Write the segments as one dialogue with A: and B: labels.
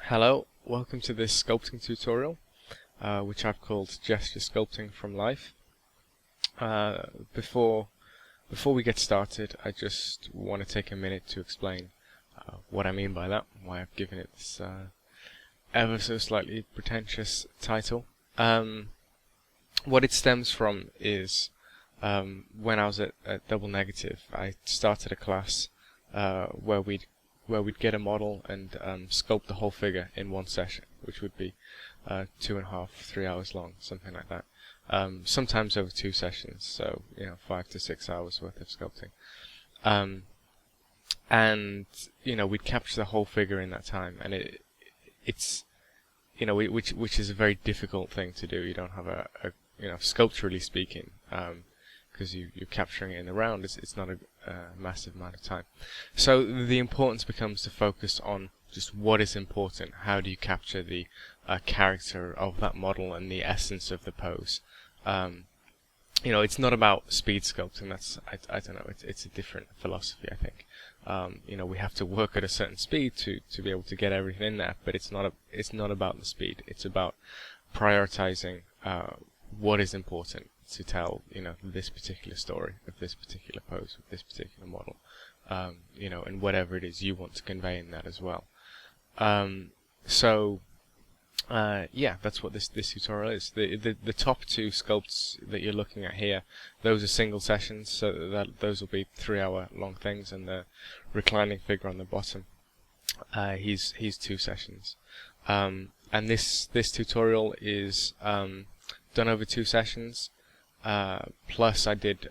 A: Hello, welcome to this sculpting tutorial, which I've called Gesture Sculpting from Life. Before we get started, I just want to take a minute to explain what I mean by that, why I've given it this ever so slightly pretentious title. What it stems from is when I was at Double Negative, I started a class where we'd get a model and sculpt the whole figure in one session, which would be 2.5, 3 hours long, something like that. Sometimes over 2 sessions, so 5 to 6 hours worth of sculpting. And we'd capture the whole figure in that time, and it's which is a very difficult thing to do. You don't have a sculpturally speaking, because you're capturing it in the round. It's not a massive amount of time. So the importance becomes to focus on just what is important. How do you capture the character of that model and the essence of the pose? It's not about speed sculpting. That's I don't know. It's a different philosophy, I think. We have to work at a certain speed to be able to get everything in there. But it's not about the speed. It's about prioritizing what is important to tell, this particular story of this particular pose, of this particular model, and whatever it is you want to convey in that as well. That's what this tutorial is. The top 2 sculpts that you're looking at here, those are single sessions, so those will be 3-hour long things, and the reclining figure on the bottom, he's 2 sessions. And this tutorial is done over 2 sessions. Plus I did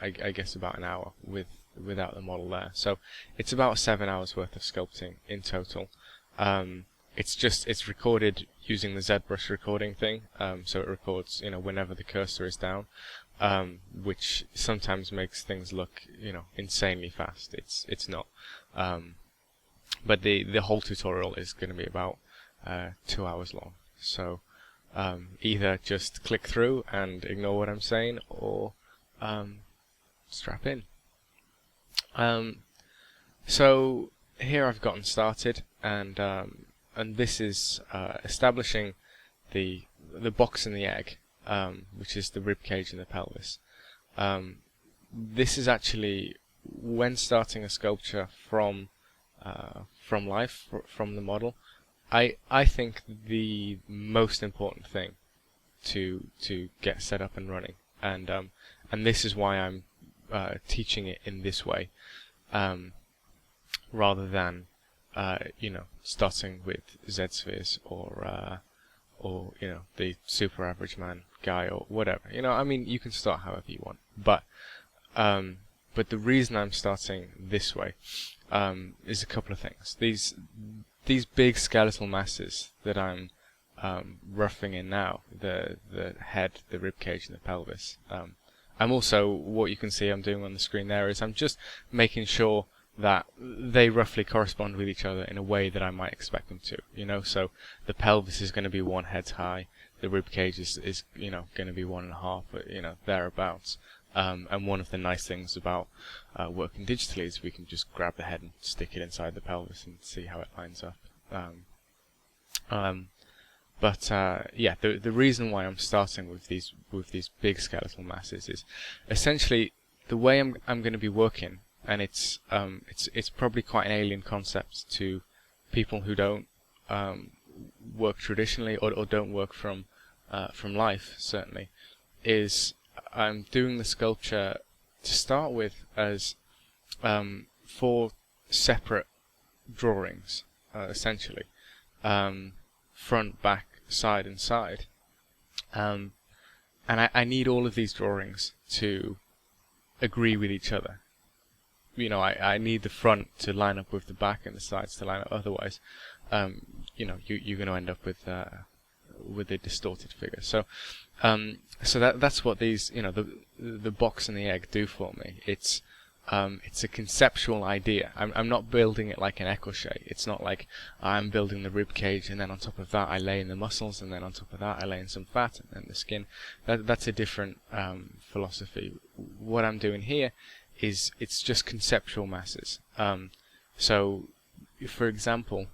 A: I guess about an hour without the model there, so it's about 7 hours worth of sculpting in total. It's recorded using the ZBrush recording thing, so it records whenever the cursor is down, which sometimes makes things look insanely fast. It's not, but the whole tutorial is going to be about 2 hours long, so either just click through and ignore what I'm saying, or strap in. So here I've gotten started, and this is establishing the box and the egg, which is the rib cage and the pelvis. This is actually when starting a sculpture from life, from the model. I think the most important thing to get set up and running, and this is why I'm teaching it in this way, rather than starting with Z-spheres or the super average man guy or whatever. You can start however you want, but the reason I'm starting this way is a couple of things. These big skeletal masses that I'm roughing in now, the head, the rib cage, and the pelvis. I'm also, what you can see I'm doing on the screen there is I'm just making sure that they roughly correspond with each other in a way that I might expect them to. So the pelvis is going to be 1 head high, the rib cage is going to be 1.5, thereabouts. And one of the nice things about working digitally is we can just grab the head and stick it inside the pelvis and see how it lines up. The reason why I'm starting with these big skeletal masses is essentially the way I'm going to be working, and it's probably quite an alien concept to people who don't work traditionally or don't work from life, certainly, is I'm doing the sculpture to start with as 4 separate drawings, essentially, front, back, side, and side, and I need all of these drawings to agree with each other. I need the front to line up with the back and the sides to line up. Otherwise, you're going to end up with a distorted figure. So that's what these, the box and the egg do for me. It's a conceptual idea. I'm not building it like an écorché. It's not like I'm building the rib cage and then on top of that I lay in the muscles, and then on top of that I lay in some fat and then the skin. That's a different philosophy. What I'm doing here is it's just conceptual masses. So, for example,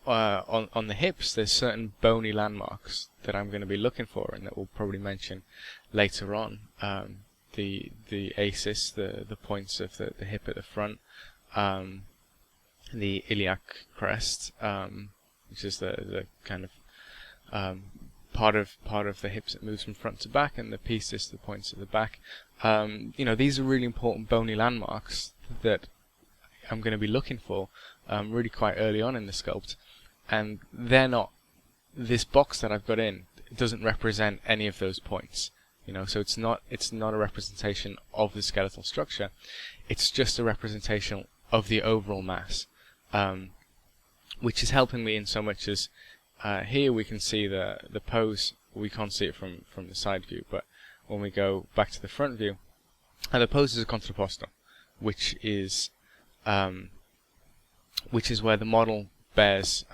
A: on the hips, there's certain bony landmarks that I'm going to be looking for, and that we'll probably mention later on. The asis, the points of the hip at the front, the iliac crest, which is the kind of part of the hips that moves from front to back, and the piscis, the points at the back. These are really important bony landmarks that I'm going to be looking for really quite early on in the sculpt, and they're not. This box that I've got in doesn't represent any of those points. So it's not a representation of the skeletal structure. It's just a representation of the overall mass, which is helping me in so much as here we can see the pose. We can't see it from the side view, but when we go back to the front view, the pose is a contrapposto, which is where the model bears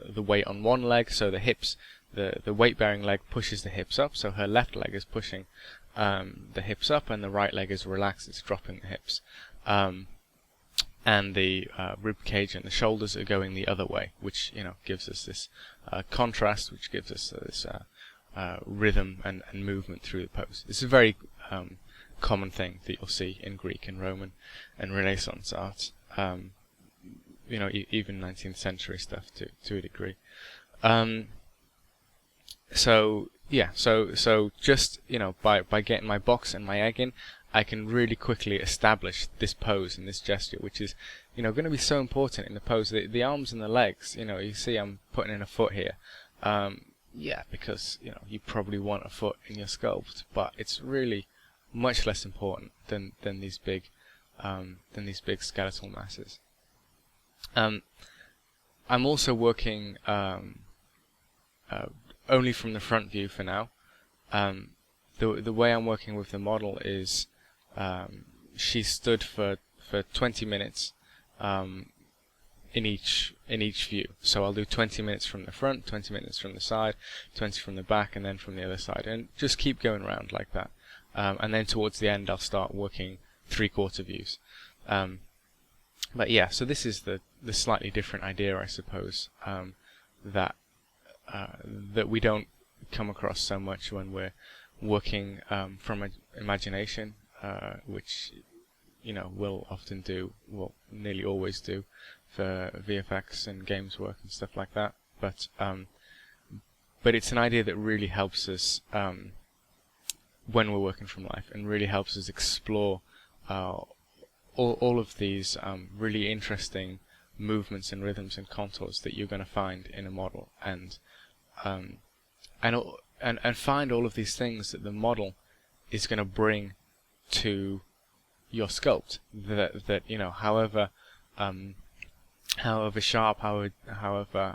A: the weight on one leg, so the hips. The weight-bearing leg pushes the hips up, so her left leg is pushing the hips up, and the right leg is relaxed, it's dropping the hips. And the rib cage and the shoulders are going the other way, which gives us this contrast, which gives us this rhythm and movement through the pose. It's a very common thing that you'll see in Greek and Roman and Renaissance art. Even 19th century stuff to a degree. So just by getting my box and my egg in, I can really quickly establish this pose and this gesture, which is going to be so important in the pose. The arms and the legs, you see I'm putting in a foot here, because you probably want a foot in your sculpt, but it's really much less important than these big skeletal masses. I'm also working only from the front view for now. The way I'm working with the model is she stood for 20 minutes in each view. So I'll do 20 minutes from the front, 20 minutes from the side, 20 from the back, and then from the other side, and just keep going around like that. And then towards the end, I'll start working 3/4 views. But yeah, so this is the slightly different idea, I suppose, that we don't come across so much when we're working from imagination, which we'll often do, well, nearly always do, for VFX and games work and stuff like that. But it's an idea that really helps us when we're working from life, and really helps us explore all of these really interesting movements and rhythms and contours that you're going to find in a model, and find all of these things that the model is going to bring to your sculpt. That however sharp, however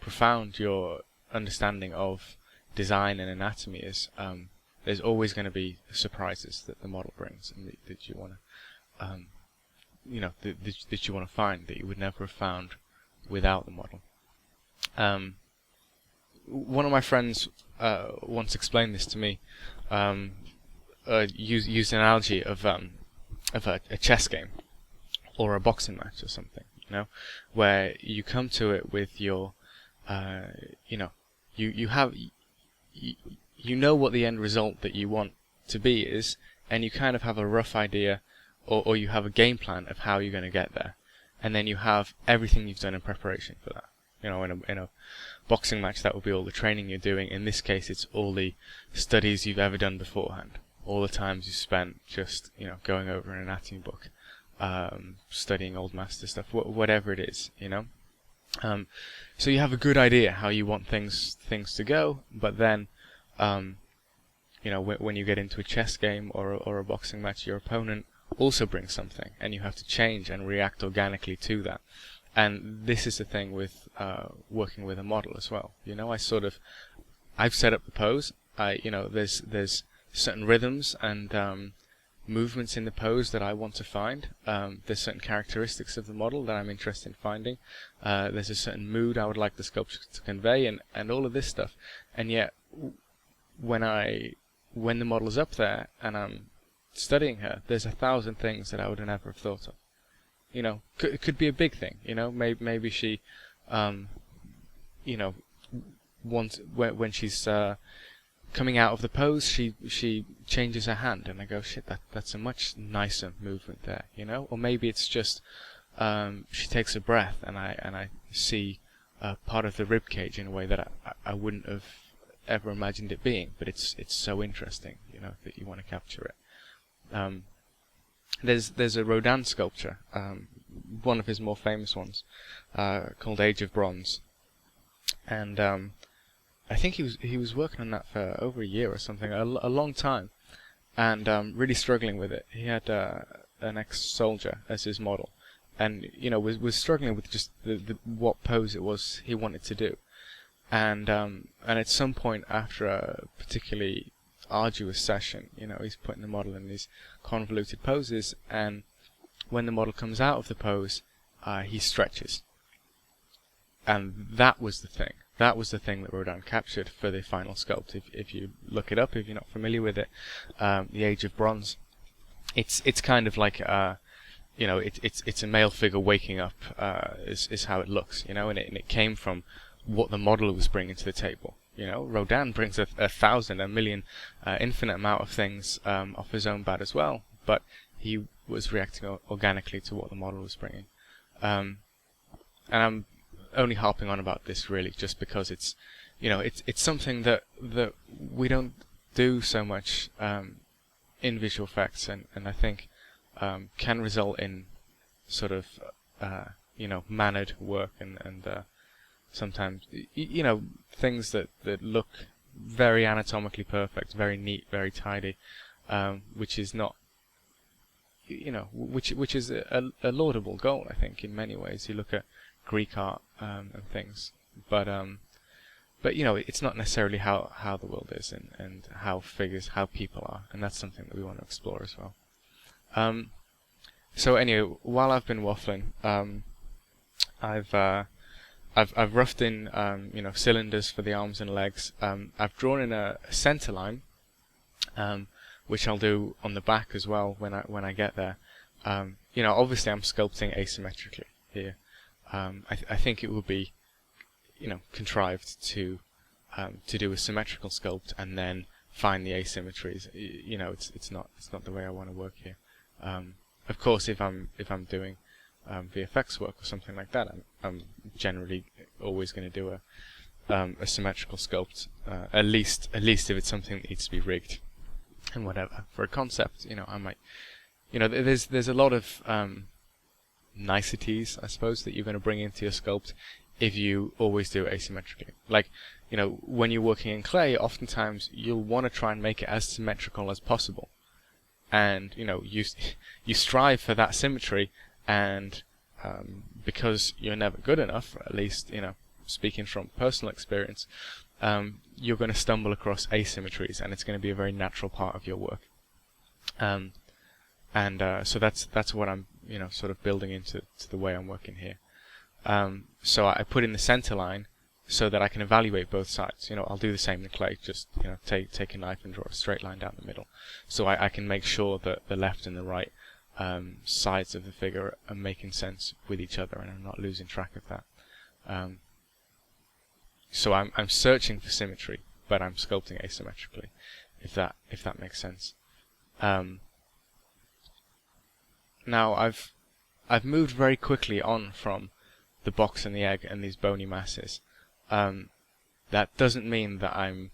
A: profound your understanding of design and anatomy is, there's always going to be surprises that the model brings, and that you want to that you want to find, that you would never have found without the model. One of my friends once explained this to me. Used an analogy of a chess game or a boxing match or something, where you come to it with your, you know what the end result that you want to be is, and you kind of have a rough idea, or you have a game plan of how you're going to get there, and then you have everything you've done in preparation for that. In a boxing match, that will be all the training you're doing. In this case, it's all the studies you've ever done beforehand, all the times you spent just going over an anatomy book, studying old master stuff, whatever it is, So you have a good idea how you want things to go, but then when you get into a chess game or a boxing match, your opponent also brings something, and you have to change and react organically to that. And this is the thing with working with a model as well. I've set up the pose. There's certain rhythms and movements in the pose that I want to find. There's certain characteristics of the model that I'm interested in finding. There's a certain mood I would like the sculpture to convey, and all of this stuff. And yet, when the model is up there and I'm studying her, there's 1,000 things that I would never have thought of. It could be a big thing. Maybe she you know, once when she's coming out of the pose, she changes her hand, and I go, shit, that's a much nicer movement there, you know. Or maybe it's just she takes a breath, and I see part of the rib cage in a way that I wouldn't have ever imagined it being, but it's so interesting, you know, that you want to capture it. There's a Rodin sculpture, one of his more famous ones, called Age of Bronze, and I think he was working on that for over a year or something, a long time, and really struggling with it. He had an ex-soldier as his model, and you know was struggling with just what pose it was he wanted to do, and at some point after a particularly arduous session, you know, he's putting the model in these convoluted poses, and when the model comes out of the pose, he stretches, and that was the thing. That was the thing that Rodin captured for the final sculpt. If you look it up, if you're not familiar with it, the Age of Bronze, it's kind of like you know, it's a male figure waking up, is how it looks, you know, and it came from what the model was bringing to the table. You know, Rodin brings a thousand, a million, infinite amount of things off his own bat as well, but he was reacting organically to what the model was bringing, and I'm only harping on about this really just because it's, you know, it's something that we don't do so much in visual effects, and I think can result in sort of you know, mannered work and sometimes you know, things that look very anatomically perfect, very neat, very tidy, which is not, you know, which is a laudable goal, I think, in many ways. You look at Greek art and things, but you know, it's not necessarily how the world is and how people are, and that's something that we want to explore as well. So anyway, while I've been waffling, I've roughed in you know, cylinders for the arms and legs. I've drawn in a center line, which I'll do on the back as well when I get there. You know, obviously I'm sculpting asymmetrically here. I think it would be, you know, contrived to do a symmetrical sculpt and then find the asymmetries. You know, it's not the way I want to work here. Of course, if I'm doing VFX work or something like that, I'm generally always going to do a symmetrical sculpt. At least if it's something that needs to be rigged and whatever. For a concept, you know, I might, you know, there's a lot of niceties, I suppose, that you're going to bring into your sculpt if you always do it asymmetrically. Like, you know, when you're working in clay, oftentimes you'll want to try and make it as symmetrical as possible, and you know, you strive for that symmetry, and because you're never good enough, at least, you know, speaking from personal experience, you're going to stumble across asymmetries, and it's going to be a very natural part of your work. So that's what I'm, you know, sort of building into the way I'm working here. So I put in the center line so that I can evaluate both sides. You know, I'll do the same in clay, just, you know, take a knife and draw a straight line down the middle, so I can make sure that the left and the right sides of the figure are making sense with each other, and I'm not losing track of that. So I'm searching for symmetry, but I'm sculpting asymmetrically, if that makes sense. Now I've moved very quickly on from the box and the egg and these bony masses. That doesn't mean that I'm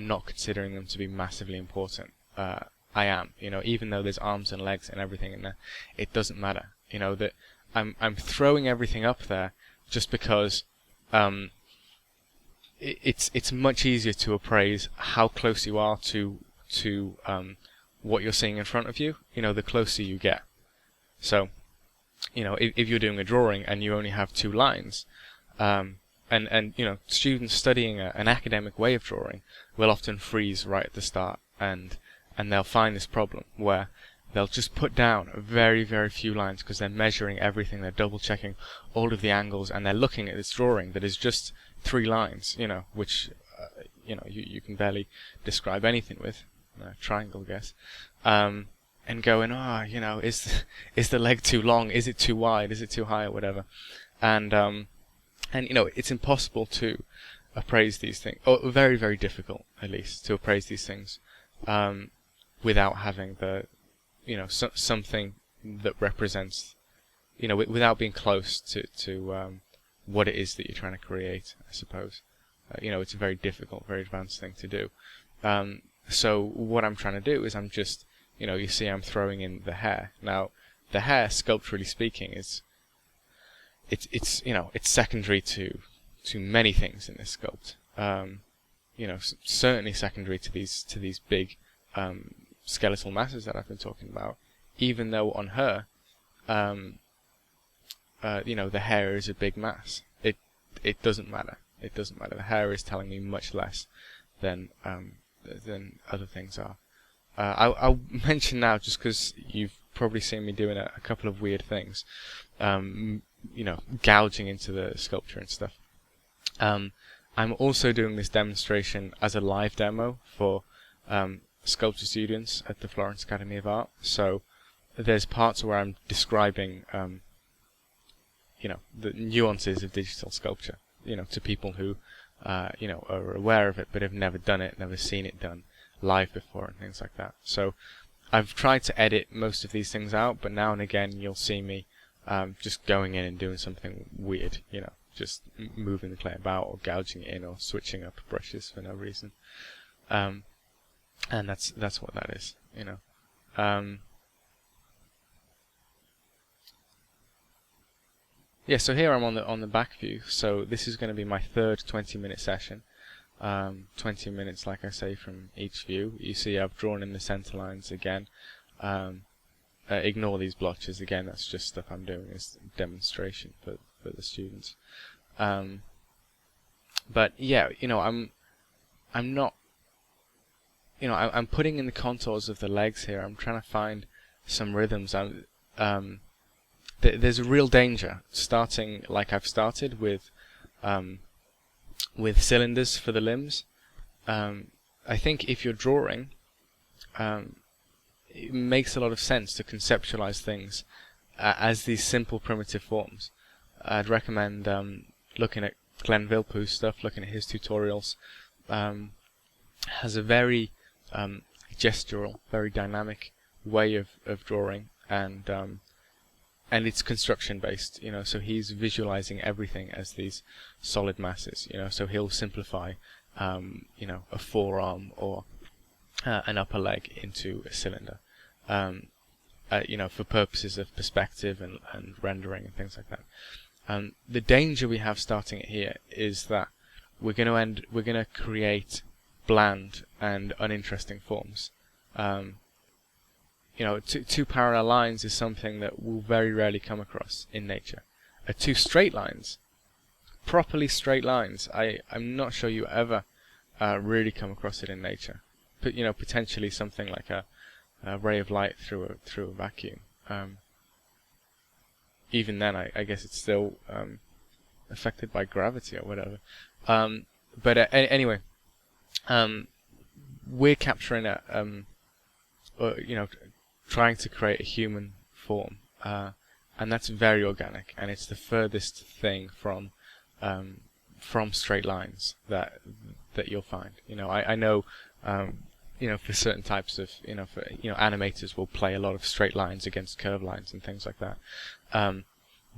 A: not considering them to be massively important. I am, you know, even though there's arms and legs and everything in there, it doesn't matter. You know, that I'm throwing everything up there just because it's much easier to appraise how close you are to what you're seeing in front of you, you know, the closer you get. So, you know, if you're doing a drawing and you only have two lines, and you know, students studying an academic way of drawing will often freeze right at the start, and they'll find this problem where they'll just put down very, very few lines because they're measuring everything, they're double checking all of the angles, and they're looking at this drawing that is just 3 lines, you know, which you know, you can barely describe anything with. Triangle, I guess, and going, you know, is the leg too long? Is it too wide? Is it too high, or whatever? and you know, it's impossible to appraise these things, or very, very difficult at least to appraise these things without having the, you know, something that represents, you know, without being close to what it is that you're trying to create, I suppose. You know, it's a very difficult, very advanced thing to do. So what I'm trying to do is I'm just, you know, you see I'm throwing in the hair. Now, the hair, sculpturally speaking, it's you know, it's secondary to many things in this sculpt. You know, certainly secondary to these big skeletal masses that I've been talking about. Even though on her, you know, the hair is a big mass. It doesn't matter. It doesn't matter. The hair is telling me much less than other things are. I'll mention now, just because you've probably seen me doing a couple of weird things, you know, gouging into the sculpture and stuff. I'm also doing this demonstration as a live demo for sculpture students at the Florence Academy of Art. So there's parts where I'm describing, you know, the nuances of digital sculpture, you know, to people who, you know, are aware of it but have never done it, never seen it done live before and things like that. So I've tried to edit most of these things out, but now and again you'll see me just going in and doing something weird, you know, just moving the clay about or gouging it in or switching up brushes for no reason. And that's what that is, you know. Yeah, so here I'm on the back view. So this is going to be my third 20-minute session. 20 minutes, like I say, from each view. You see I've drawn in the center lines again. Ignore these blotches again. That's just stuff I'm doing as demonstration for the students. But yeah, you know, I'm not, you know, I'm putting in the contours of the legs here. I'm trying to find some rhythms. There's a real danger starting like I've started with cylinders for the limbs. I think if you're drawing, it makes a lot of sense to conceptualize things as these simple primitive forms. I'd recommend looking at Glenn Vilppu's stuff, looking at his tutorials. Has a very gestural, very dynamic way of drawing, and it's construction based, you know, so he's visualizing everything as these solid masses, you know, so he'll simplify, you know, a forearm or an upper leg into a cylinder, you know, for purposes of perspective and rendering and things like that. The danger we have starting it here is that we're going to create bland and uninteresting forms. You know, two parallel lines is something that we'll very rarely come across in nature. Two straight lines, properly straight lines, I'm not sure you ever really come across it in nature. But you know, potentially something like a ray of light through a vacuum. Even then, I guess it's still affected by gravity or whatever. But anyway, we're capturing you know, trying to create a human form, and that's very organic, and it's the furthest thing from straight lines that you'll find. You know, I know, you know, for certain types of, you know, animators will play a lot of straight lines against curved lines and things like that.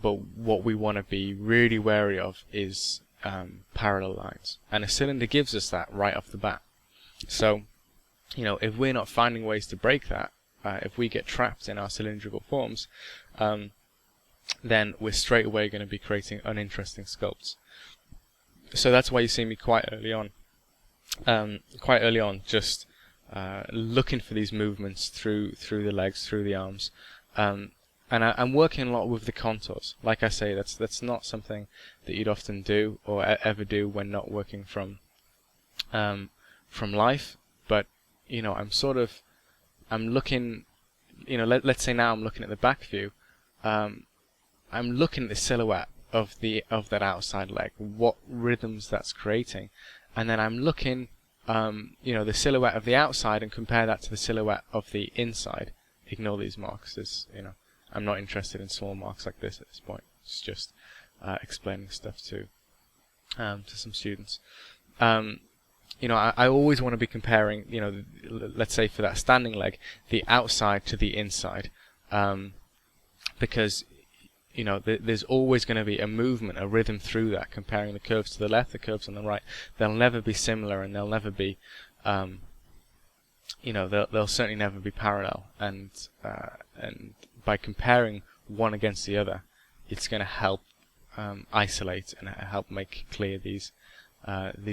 A: But what we want to be really wary of is parallel lines, and a cylinder gives us that right off the bat. So, you know, if we're not finding ways to break that, if we get trapped in our cylindrical forms, then we're straight away going to be creating uninteresting sculpts. So that's why you see me quite early on, just looking for these movements through the legs, through the arms, and I'm working a lot with the contours. Like I say, that's not something that you'd often do or ever do when not working from life. But you know, I'm looking, you know, let's say now I'm looking at the back view. I'm looking at the silhouette of that outside leg, what rhythms that's creating, and then I'm looking, you know, the silhouette of the outside and compare that to the silhouette of the inside. Ignore these marks. You know, I'm not interested in small marks like this at this point. It's just explaining stuff to some students. I always want to be comparing, let's say for that standing leg, the outside to the inside, because there's always going to be a movement, a rhythm through that, comparing the curves to the left, the curves on the right. They'll never be similar, and they'll never be, they'll certainly never be parallel. And by comparing one against the other, it's going to help isolate and help make clear these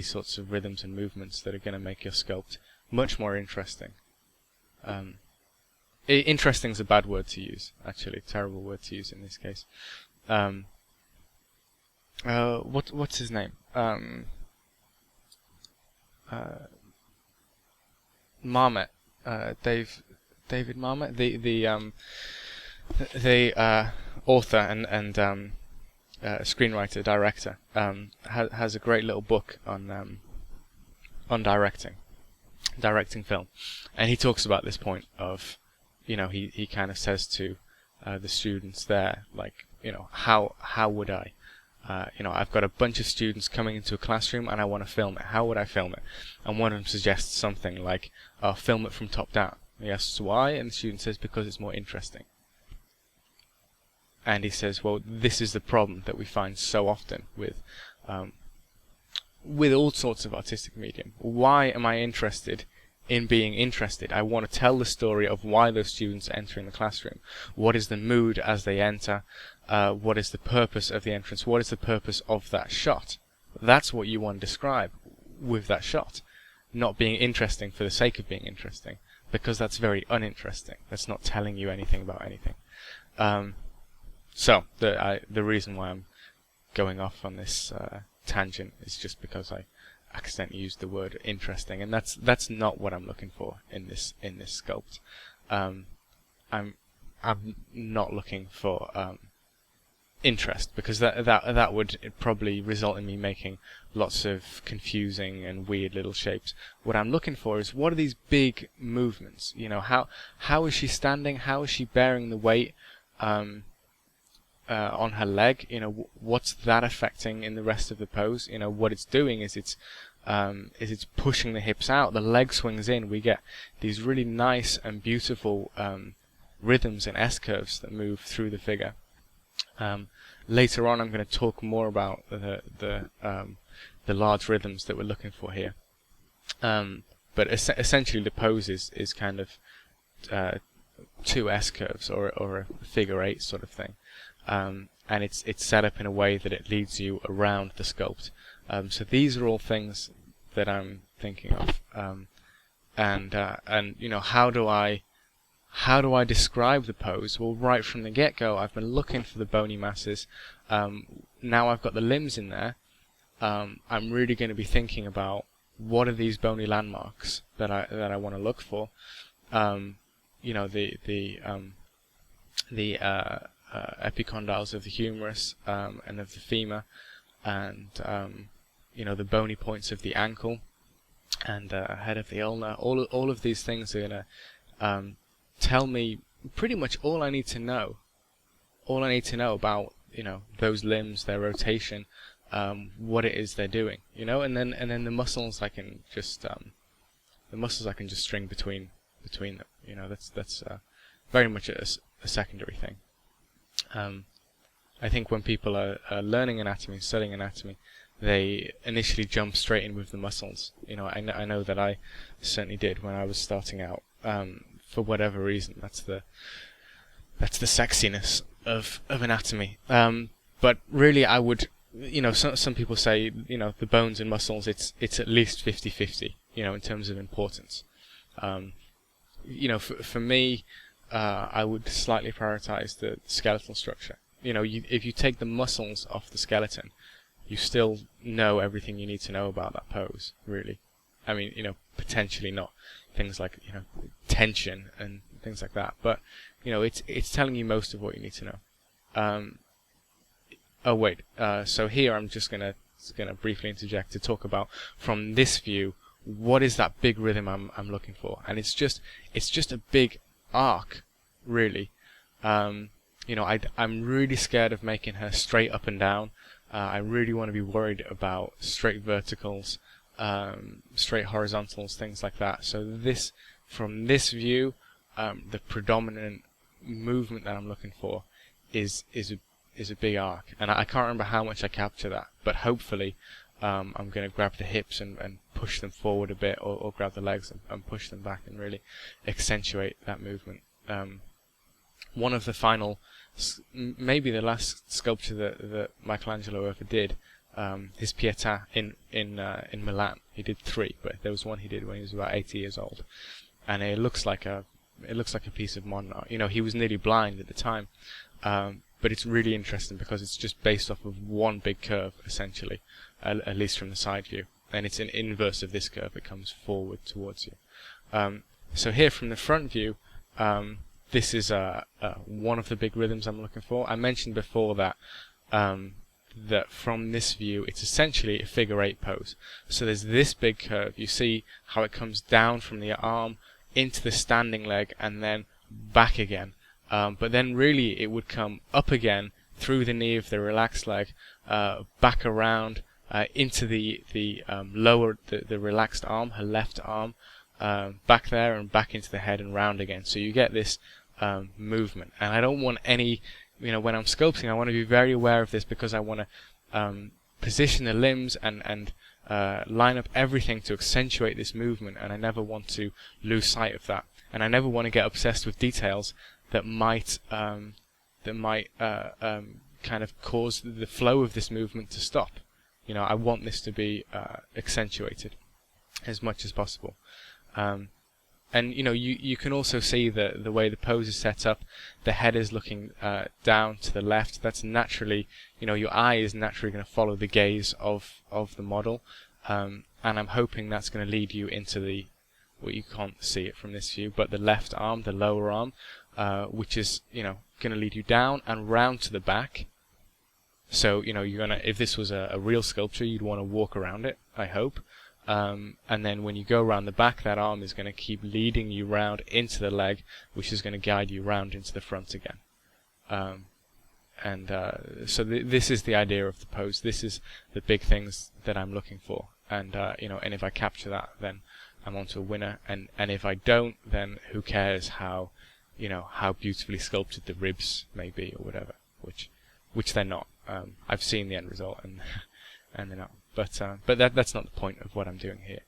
A: sorts of rhythms and movements that are going to make your sculpt much more interesting. Interesting is a bad word to use, actually, terrible word to use in this case. What's his name? Mamet, David Mamet, the author and screenwriter, director, has a great little book on directing film, and he talks about this point of, he kind of says to the students there, like, how would I, I've got a bunch of students coming into a classroom and I want to film it. How would I film it? And one of them suggests something like, film it from top down. He asks why, and the student says, because it's more interesting. And he says, well, this is the problem that we find so often with all sorts of artistic medium. Why am I interested in being interested? I want to tell the story of why those students are entering the classroom. What is the mood as they enter? What is the purpose of the entrance? What is the purpose of that shot? That's what you want to describe with that shot. Not being interesting for the sake of being interesting, because that's very uninteresting. That's not telling you anything about anything. So the reason why I'm going off on this tangent is just because I accidentally used the word interesting, and that's not what I'm looking for in this sculpt. I'm not looking for interest, because that would probably result in me making lots of confusing and weird little shapes. What I'm looking for is, what are these big movements? How is she standing? How is she bearing the weight on her leg? What's that affecting in the rest of the pose? What it's doing is it's pushing the hips out. The leg swings in. We get these really nice and beautiful rhythms and S-curves that move through the figure. Later on, I'm going to talk more about the large rhythms that we're looking for here. But essentially, the pose is kind of two S-curves or a figure eight sort of thing. And it's set up in a way that it leads you around the sculpt. So these are all things that I'm thinking of. And how do I describe the pose? Well, right from the get-go, I've been looking for the bony masses. Now I've got the limbs in there. I'm really going to be thinking about, what are these bony landmarks that I want to look for. The epicondyles of the humerus and of the femur, and the bony points of the ankle and head of the ulna. All of these things are going to tell me pretty much all I need to know. All I need to know about those limbs, their rotation, what it is they're doing. And then the muscles I can just string between them. That's very much a secondary thing. I think when people are learning anatomy, studying anatomy, they initially jump straight in with the muscles. I know that I certainly did when I was starting out. For whatever reason, that's the sexiness of anatomy. But really, I would, some people say, the bones and muscles, it's at least 50-50, in terms of importance. For me, I would slightly prioritize the skeletal structure. If you take the muscles off the skeleton, you still know everything you need to know about that pose, really. I mean, potentially not things like, tension and things like that, but, it's telling you most of what you need to know. So here I'm just gonna briefly interject to talk about, from this view, what is that big rhythm I'm looking for? And it's just a big arc, really. I'm really scared of making her straight up and down. I really want to be worried about straight verticals, straight horizontals, things like that. So from this view, the predominant movement that I'm looking for is a big arc, and I can't remember how much I capture that, but hopefully I'm going to grab the hips and push them forward a bit, or grab the legs and push them back and really accentuate that movement. One of the final, maybe the last sculpture that Michelangelo ever did, his Pietà in Milan. He did 3, but there was one he did when he was about 80 years old, and it looks like a piece of modern art. He was nearly blind at the time, but it's really interesting because it's just based off of one big curve, essentially, at least from the side view, and it's an inverse of this curve. It comes forward towards you. So here from the front view, this is one of the big rhythms I'm looking for. I mentioned before that from this view, it's essentially a figure 8 pose. So there's this big curve. You see how it comes down from the arm into the standing leg and then back again. But then really it would come up again through the knee of the relaxed leg, back around into the lower, the relaxed arm, her left arm, back there and back into the head and round again. So you get this movement. And I don't want any, when I'm sculpting, I want to be very aware of this because I want to position the limbs and line up everything to accentuate this movement, and I never want to lose sight of that. And I never want to get obsessed with details that might kind of cause the flow of this movement to stop. I want this to be accentuated as much as possible. And you can also see the way the pose is set up. The head is looking down to the left. That's naturally, your eye is naturally going to follow the gaze of the model, and I'm hoping that's going to lead you into well, you can't see it from this view, but the left arm, the lower arm, which is going to lead you down and round to the back. So you're gonna, if this was a real sculpture, you'd want to walk around it, I hope. And then when you go around the back, that arm is going to keep leading you round into the leg, which is going to guide you round into the front again. So this is the idea of the pose. This is the big things that I'm looking for. And and if I capture that, then I'm on to a winner. And if I don't, then who cares how beautifully sculpted the ribs may be or whatever, which they're not. I've seen the end result, and they're not. But that's not the point of what I'm doing here.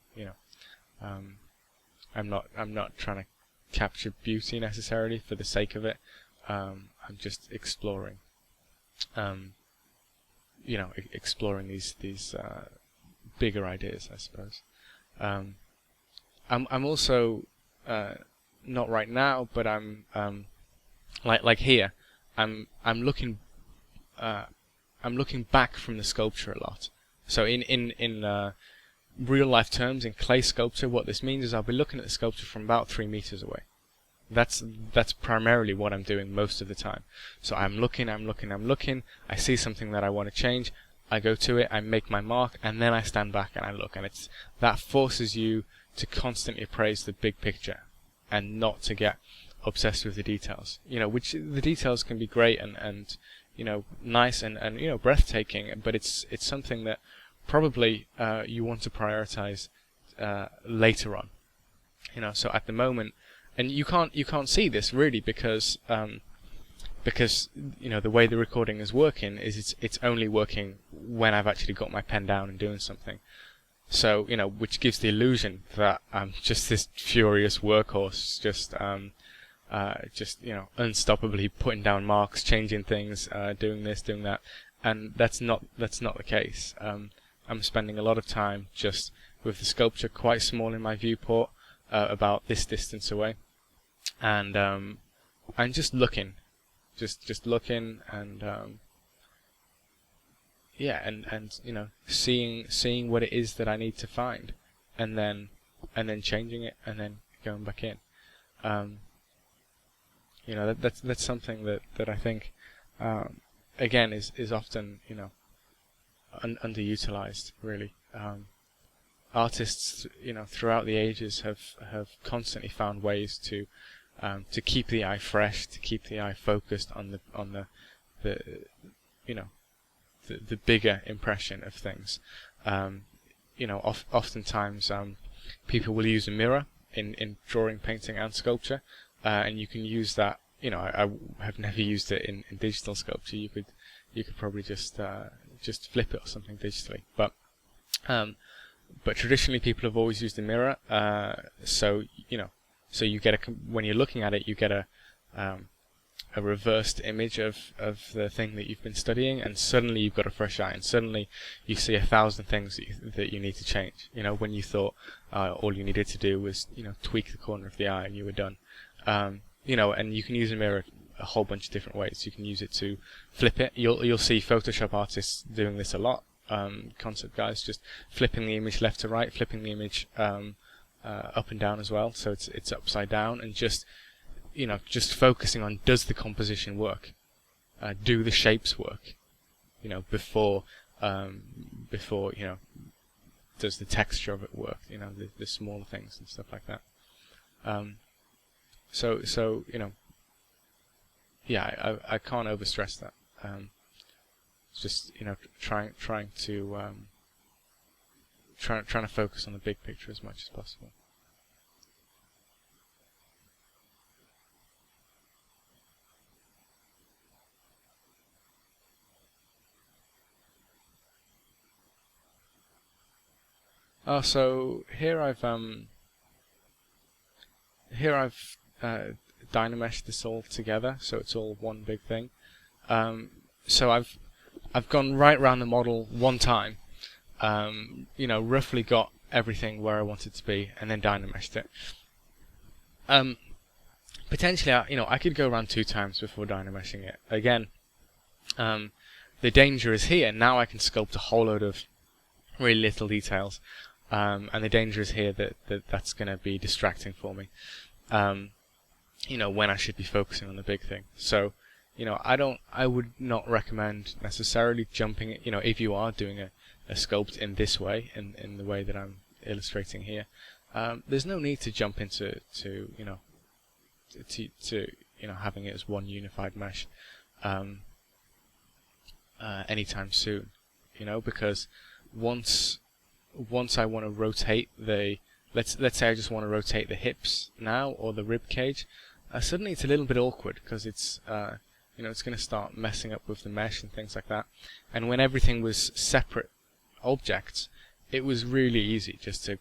A: I'm not trying to capture beauty necessarily for the sake of it. I'm just exploring. Exploring these bigger ideas, I suppose. I'm also not right now, but I'm like here. I'm looking back from the sculpture a lot. So in real life terms, in clay sculpture, what this means is I'll be looking at the sculpture from about 3 meters away. That's primarily what I'm doing most of the time. So I'm looking, I see something that I want to change, I go to it, I make my mark, and then I stand back and I look. And that forces you to constantly appraise the big picture and not to get obsessed with the details. Which the details can be great and nice and breathtaking, but it's something that probably you want to prioritize later on. So at the moment, and you can't see this really because the way the recording is working is it's only working when I've actually got my pen down and doing something. So which gives the illusion that I'm just this furious workhorse, just unstoppably putting down marks, changing things, doing this, doing that, and that's not the case. I'm spending a lot of time just with the sculpture quite small in my viewport, about this distance away, and I'm just looking, just looking, and seeing what it is that I need to find, and then changing it, and then going back in. That's something that I think again is often underutilized, really. Artists throughout the ages have constantly found ways to to keep the eye fresh, to keep the eye focused on the you know, the bigger impression of things. You know, oftentimes people will use a mirror in drawing, painting, and sculpture, and you can use that. You know, I have never used it in digital sculpture. You could probably just flip it or something digitally, but traditionally people have always used a mirror. So you know, so you get when you're looking at it, you get a reversed image of the thing that you've been studying, and suddenly you've got a fresh eye, and suddenly you see 1,000 things that you need to change. You know, when you thought all you needed to do was, you know, tweak the corner of the eye and you were done. You know, and you can use a mirror a whole bunch of different ways. You can use it to flip it. You'll see Photoshop artists doing this a lot. Concept guys just flipping the image left to right, flipping the image up and down as well, so it's upside down, and just, you know, just focusing on, does the composition work? Do the shapes work? You know, before you know, does the texture of it work? You know, the smaller things and stuff like that. So you know, yeah, I can't overstress that. Just, you know, trying to focus on the big picture as much as possible. So here I've dynameshed this all together, so it's all one big thing. So I've gone right around the model one time, you know, roughly got everything where I wanted to be, and then dynameshed it. Potentially, you know, I could go around 2 times before dynameshing it. Again, the danger is here. Now I can sculpt a whole load of really little details, and the danger is here that's going to be distracting for me. You know, when I should be focusing on the big thing. So, you know, I would not recommend necessarily jumping it. You know, if you are doing a sculpt in this way, in the way that I'm illustrating here, there's no need to jump into you know, to you know, having it as one unified mesh anytime soon. You know, because once I want to rotate let's say I just want to rotate the hips now, or the rib cage, suddenly it's a little bit awkward, because it's you know, it's going to start messing up with the mesh and things like that. And when everything was separate objects, it was really easy just to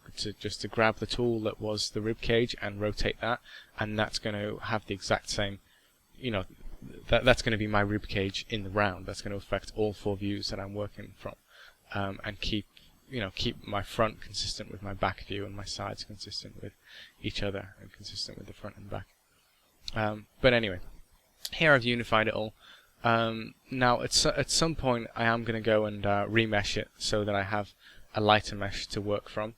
A: grab the tool that was the rib cage and rotate that, and that's going to have the exact same, you know, that's going to be my rib cage in the round. That's going to affect all 4 views that I'm working from, and keep my front consistent with my back view, and my sides consistent with each other, and consistent with the front and back. But anyway, here I've unified it all. Now at some point I am going to go and remesh it so that I have a lighter mesh to work from.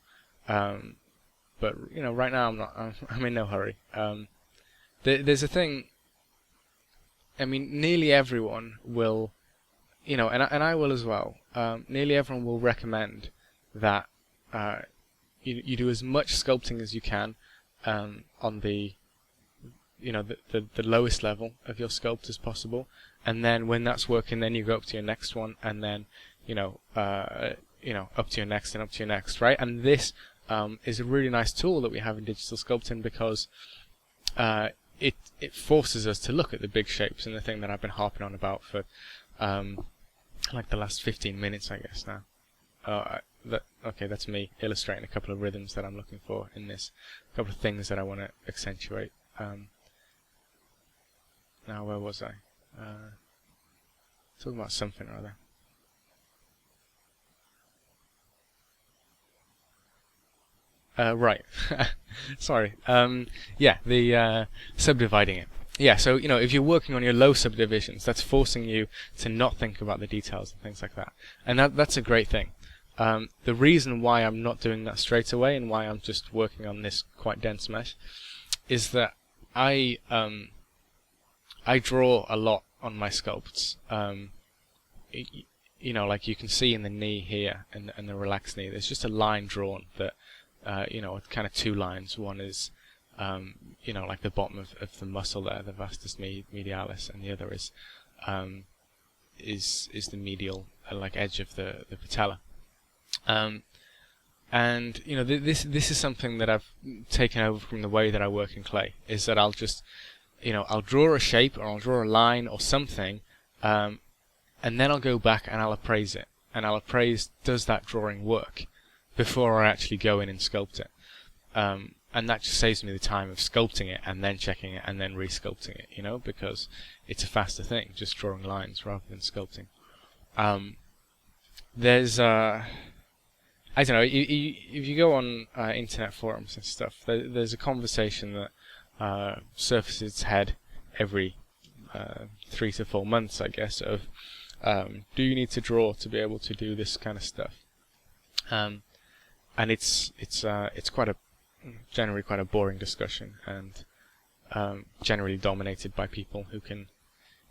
A: But you know, right now I'm in no hurry. There's a thing. I mean, nearly everyone will, you know, and I will as well. Nearly everyone will recommend that you do as much sculpting as you can on the, you know, the lowest level of your sculpt as possible, and then when that's working, then you go up to your next one, and then you know, up to your next, and up to your next, right? And this is a really nice tool that we have in digital sculpting, because it forces us to look at the big shapes, and the thing that I've been harping on about for like the last 15 minutes, I guess now. Okay, that's me illustrating a couple of rhythms that I'm looking for in this, a couple of things that I want to accentuate. Now, where was I? Talking about something or other. Right. Sorry. Yeah, the subdividing it. Yeah, so, you know, if you're working on your low subdivisions, that's forcing you to not think about the details and things like that. And that's a great thing. The reason why I'm not doing that straight away, and why I'm just working on this quite dense mesh, is that I draw a lot on my sculpts. You know, like you can see in the knee here, and the relaxed knee, there's just a line drawn that, you know, kind of 2 lines. One is you know, like the bottom of the muscle there, the vastus medialis, and the other is the medial like edge of the patella. And you know, this is something that I've taken over from the way that I work in clay. Is that I'll just, you know, I'll draw a shape or I'll draw a line or something, and then I'll go back and I'll appraise it, and I'll appraise, does that drawing work, before I actually go in and sculpt it. And that just saves me the time of sculpting it and then checking it and then re-sculpting it, you know, because it's a faster thing, just drawing lines rather than sculpting. There's I don't know, if you go on internet forums and stuff, there's a conversation that surfaces its head every 3 to 4 months, I guess, of do you need to draw to be able to do this kind of stuff? And it's generally quite a boring discussion, and generally dominated by people who can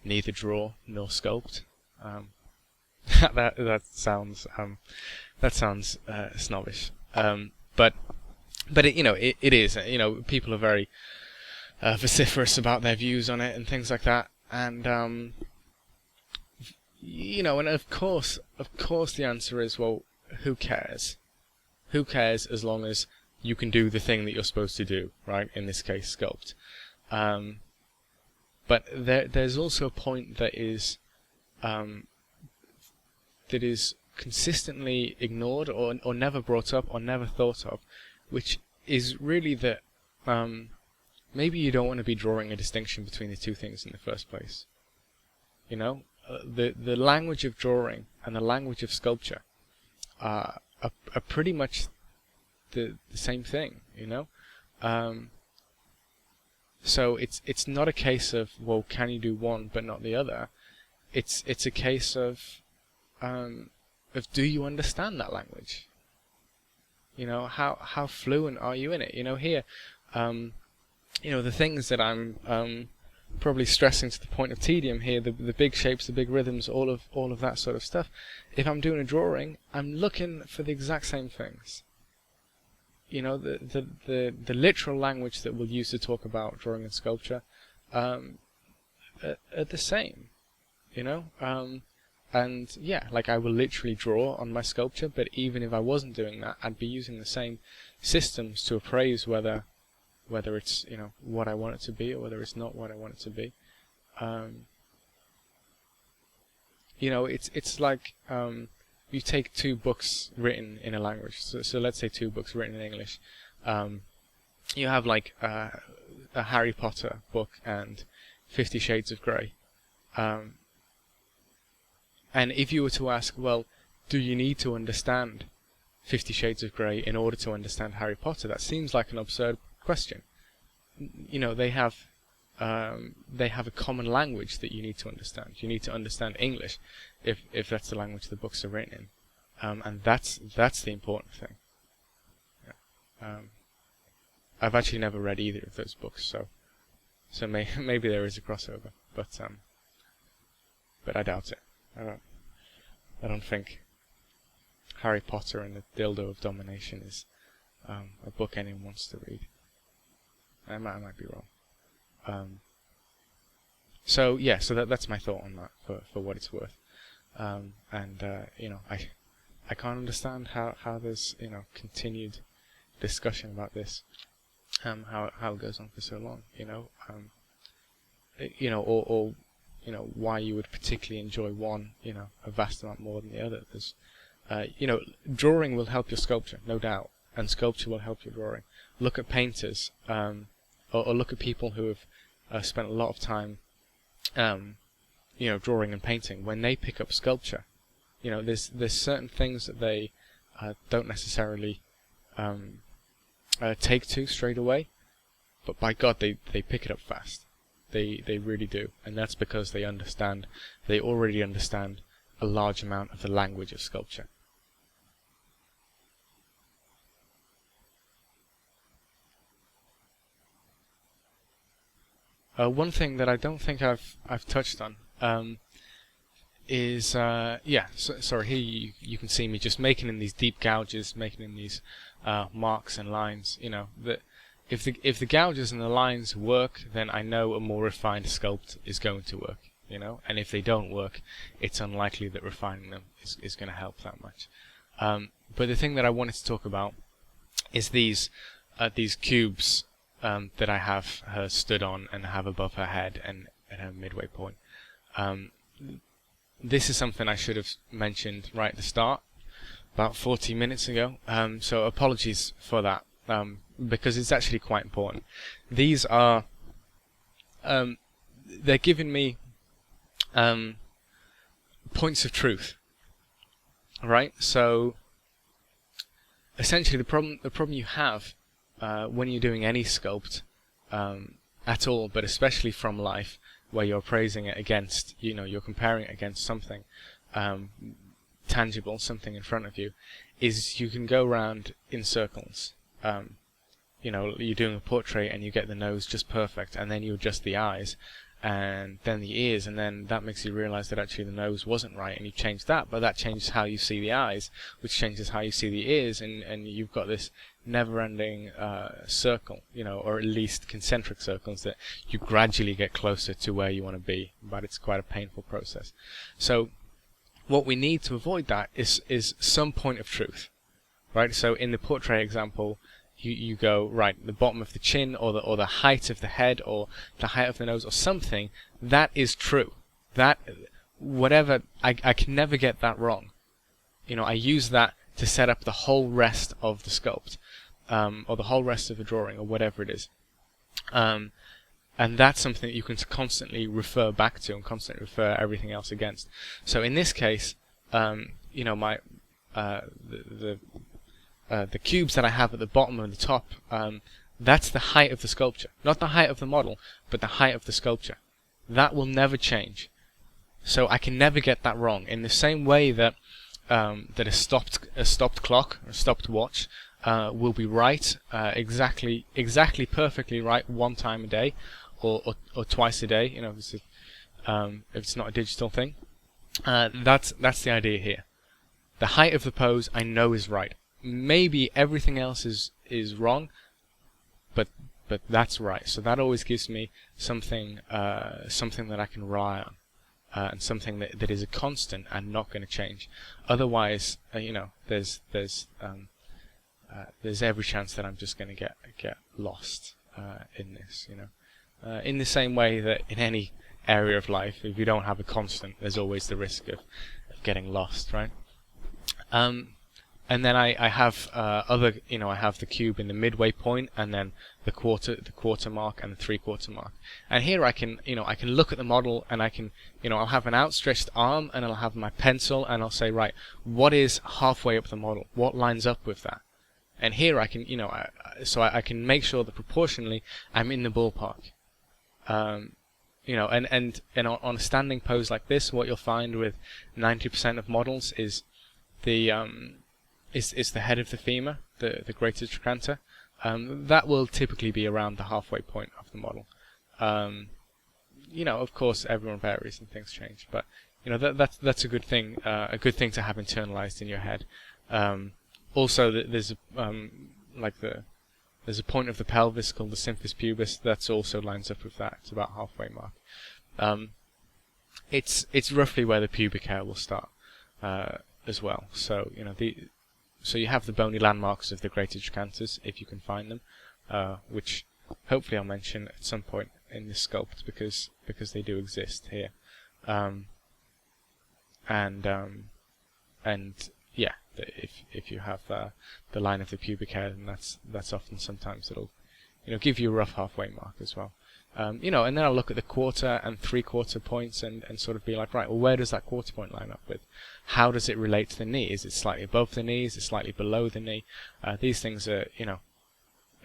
A: neither draw nor sculpt. That sounds snobbish, but it, you know, it is, you know, people are very vociferous about their views on it and things like that, and you know, and of course the answer is, well, who cares? Who cares as long as you can do the thing that you're supposed to do, right? In this case, sculpt. But there's also a point that is consistently ignored or never brought up or never thought of, which is really that maybe you don't want to be drawing a distinction between the two things in the first place. You know, the language of drawing and the language of sculpture are pretty much the same thing, you know. So it's not a case of, well, can you do one but not the other? It's a case of do you understand that language? You know, how fluent are you in it? You know, here, you know, the things that I'm probably stressing to the point of tedium here, the big shapes, the big rhythms, all of that sort of stuff. If I'm doing a drawing, I'm looking for the exact same things. You know, the literal language that we'll use to talk about drawing and sculpture are the same. You know, and yeah, like I will literally draw on my sculpture, but even if I wasn't doing that, I'd be using the same systems to appraise whether it's, you know, what I want it to be or whether it's not what I want it to be. You know, it's like you take two books written in a language. So let's say two books written in English. You have like a Harry Potter book and 50 Shades of Grey. And if you were to ask, well, do you need to understand 50 Shades of Grey in order to understand Harry Potter? That seems like an absurd question. You know, they have a common language that you need to understand. You need to understand English if that's the language the books are written in, and that's the important thing. Yeah. I've actually never read either of those books, so maybe there is a crossover, but I doubt it. I don't think Harry Potter and the Dildo of Domination is a book anyone wants to read. I might be wrong. So yeah, so that's my thought on that for what it's worth. And you know, I can't understand how there's, you know, continued discussion about this, how it goes on for so long, you know, you know, or you know, why you would particularly enjoy one, you know, a vast amount more than the other. There's, you know, drawing will help your sculpture, no doubt, and sculpture will help your drawing. Look at painters, or look at people who have spent a lot of time, you know, drawing and painting. When they pick up sculpture, you know, there's certain things that they don't necessarily take to straight away, but by God, they pick it up fast. They really do, and that's because they already understand a large amount of the language of sculpture. One thing that I don't think I've touched on is yeah. Sorry, here you can see me just making in these deep gouges, making in these marks and lines. You know, that if the gouges and the lines work, then I know a more refined sculpt is going to work, you know. And if they don't work, it's unlikely that refining them is going to help that much. But the thing that I wanted to talk about is these cubes that I have her stood on and have above her head and at her midway point. This is something I should have mentioned right at the start, about 40 minutes ago. So apologies for that, because it's actually quite important. These are they're giving me points of truth, right? So essentially, the problem you have when you're doing any sculpt at all, but especially from life, where you're appraising it against, you know, you're comparing it against something tangible, something in front of you, is you can go around in circles. You know, you're doing a portrait and you get the nose just perfect, and then you adjust the eyes, and then the ears, and then that makes you realize that actually the nose wasn't right, and you change that, but that changes how you see the eyes, which changes how you see the ears, and you've got this never-ending circle, you know, or at least concentric circles that you gradually get closer to where you want to be, but it's quite a painful process. So what we need to avoid that is some point of truth, right? So in the portrait example, you go, right, the bottom of the chin, or the height of the head, or the height of the nose, or something that is true. That, whatever, I can never get that wrong. You know, I use that to set up the whole rest of the sculpt, or the whole rest of the drawing, or whatever it is. And that's something that you can constantly refer back to and constantly refer everything else against. So in this case, you know, my the cubes that I have at the bottom and the top, that's the height of the sculpture. Not the height of the model, but the height of the sculpture. That will never change. So I can never get that wrong. In the same way that that a stopped clock, or a stopped watch, will be right, exactly perfectly right one time a day, or twice a day. You know, if it's not a digital thing. That's the idea here. The height of the pose I know is right. Maybe everything else is wrong, but that's right. So that always gives me something that I can rely on, and something that is a constant and not going to change. Otherwise, you know, there's every chance that I'm just going to get lost in this. You know, in the same way that in any area of life, if you don't have a constant, there's always the risk of getting lost, right? And then I have other, you know, I have the cube in the midway point, and then the quarter mark, and the 3/4 mark. And here I can, you know, I can look at the model, and I can, you know, I'll have an outstretched arm, and I'll have my pencil, and I'll say, right, what is halfway up the model? What lines up with that? And here I can, you know, I can make sure that proportionally I'm in the ballpark. You know, and on a standing pose like this, what you'll find with 90% of models is the head of the femur, the greater trochanter. That will typically be around the halfway point of the model. You know, of course, everyone varies and things change, but you know that's a good thing to have internalized in your head. Also, there's a point of the pelvis called the symphysis pubis that also lines up with that. It's about halfway mark. It's roughly where the pubic hair will start as well. So you know So you have the bony landmarks of the greater trochanters, if you can find them, which hopefully I'll mention at some point in this sculpt, because they do exist here. And yeah, if you have the line of the pubic hair, then that's often, sometimes it'll, you know, give you a rough halfway mark as well. You know, and then I'll look at the quarter and 3/4 points and sort of be like, right, well, where does that quarter point line up with? How does it relate to the knee? Is it slightly above the knee? Is it slightly below the knee? These things are, you know,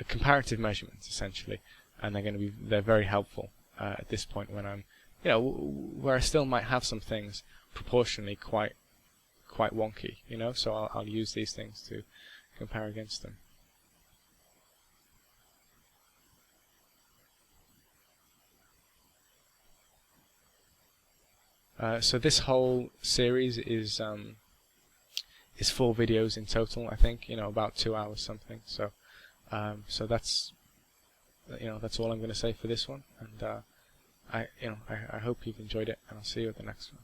A: comparative measurements essentially, and they're very helpful at this point when I'm, you know, where I still might have some things proportionally quite wonky, you know. So I'll use these things to compare against them. So this whole series is 4 videos in total, I think, you know, about 2 hours something. So so that's that's all I'm going to say for this one. And I hope you've enjoyed it, and I'll see you at the next one.